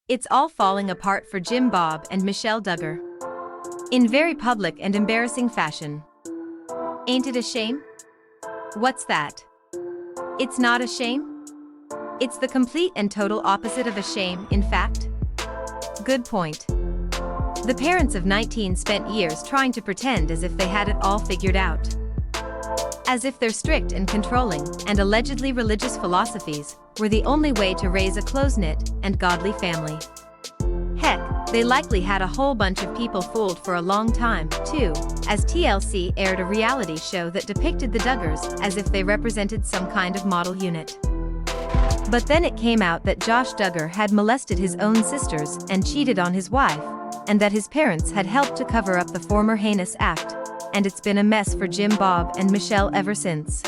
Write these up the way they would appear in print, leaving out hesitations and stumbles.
It's all falling apart for Jim Bob and Michellle Duggar. In very public and embarrassing fashion. Ain't it a shame? What's that? It's not a shame? It's the complete and total opposite of a shame, in fact. Good point. The parents of 19 spent years trying to pretend as if they had it all figured out. As if their strict and controlling, and allegedly religious philosophies, were the only way to raise a close-knit and godly family. Heck, they likely had a whole bunch of people fooled for a long time, too, as TLC aired a reality show that depicted the Duggars as if they represented some kind of model unit. But then it came out that Josh Duggar had molested his own sisters and cheated on his wife, and that his parents had helped to cover up the former heinous act, and it's been a mess for Jim Bob and Michellle ever since.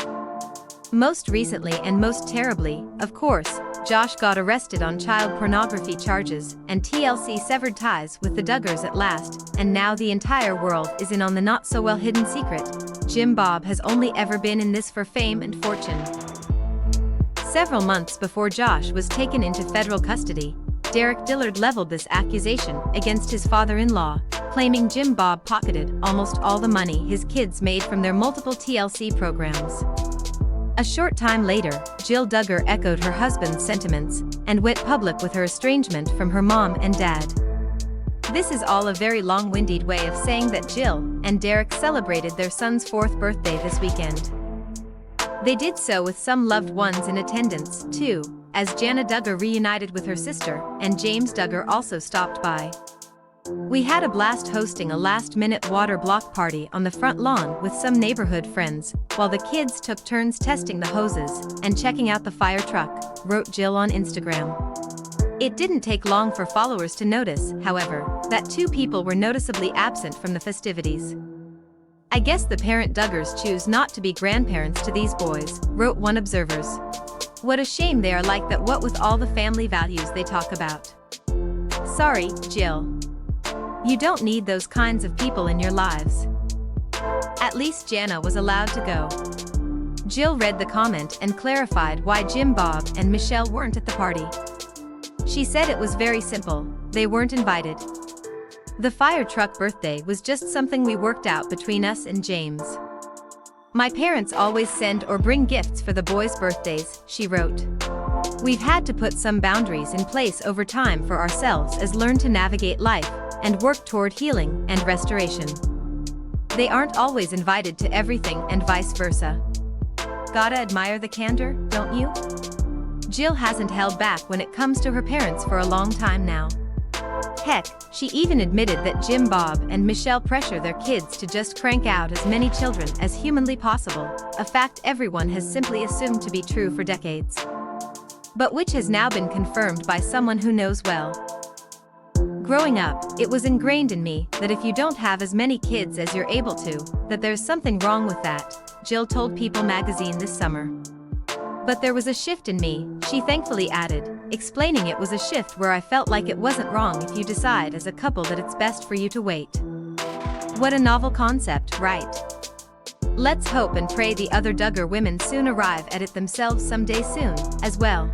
Most recently and most terribly, of course, Josh got arrested on child pornography charges, and TLC severed ties with the Duggars at last, and now the entire world is in on the not-so-well-hidden secret. Jim Bob has only ever been in this for fame and fortune. Several months before Josh was taken into federal custody, Derek Dillard leveled this accusation against his father-in-law, claiming Jim Bob pocketed almost all the money his kids made from their multiple TLC programs. A short time later, Jill Duggar echoed her husband's sentiments and went public with her estrangement from her mom and dad. This is all a very long-winded way of saying that Jill and Derek celebrated their son's 4th birthday this weekend. They did so with some loved ones in attendance, too, as Jana Duggar reunited with her sister, and James Duggar also stopped by. We had a blast hosting a last-minute water block party on the front lawn with some neighborhood friends, while the kids took turns testing the hoses and checking out the fire truck, wrote Jill on Instagram. It didn't take long for followers to notice, however, that 2 people were noticeably absent from the festivities. I guess the parent Duggars choose not to be grandparents to these boys, wrote one observer. What a shame they are like that, what with all the family values they talk about. Sorry, Jill. You don't need those kinds of people in your lives. At least Jana was allowed to go. Jill read the comment and clarified why Jim Bob and Michellle weren't at the party. She said it was very simple, they weren't invited. The fire truck birthday was just something we worked out between us and James. My parents always send or bring gifts for the boys' birthdays, she wrote. We've had to put some boundaries in place over time for ourselves as learn to navigate life and work toward healing and restoration. They aren't always invited to everything and vice versa. Gotta admire the candor, don't you? Jill hasn't held back when it comes to her parents for a long time now. Heck, she even admitted that Jim Bob and Michellle pressure their kids to just crank out as many children as humanly possible, a fact everyone has simply assumed to be true for decades. But which has now been confirmed by someone who knows well. Growing up, it was ingrained in me that if you don't have as many kids as you're able to, that there's something wrong with that, Jill told People magazine this summer. But there was a shift in me, she thankfully added, explaining it was a shift where I felt like it wasn't wrong if you decide as a couple that it's best for you to wait. What a novel concept, right? Let's hope and pray the other Duggar women soon arrive at it themselves someday soon, as well.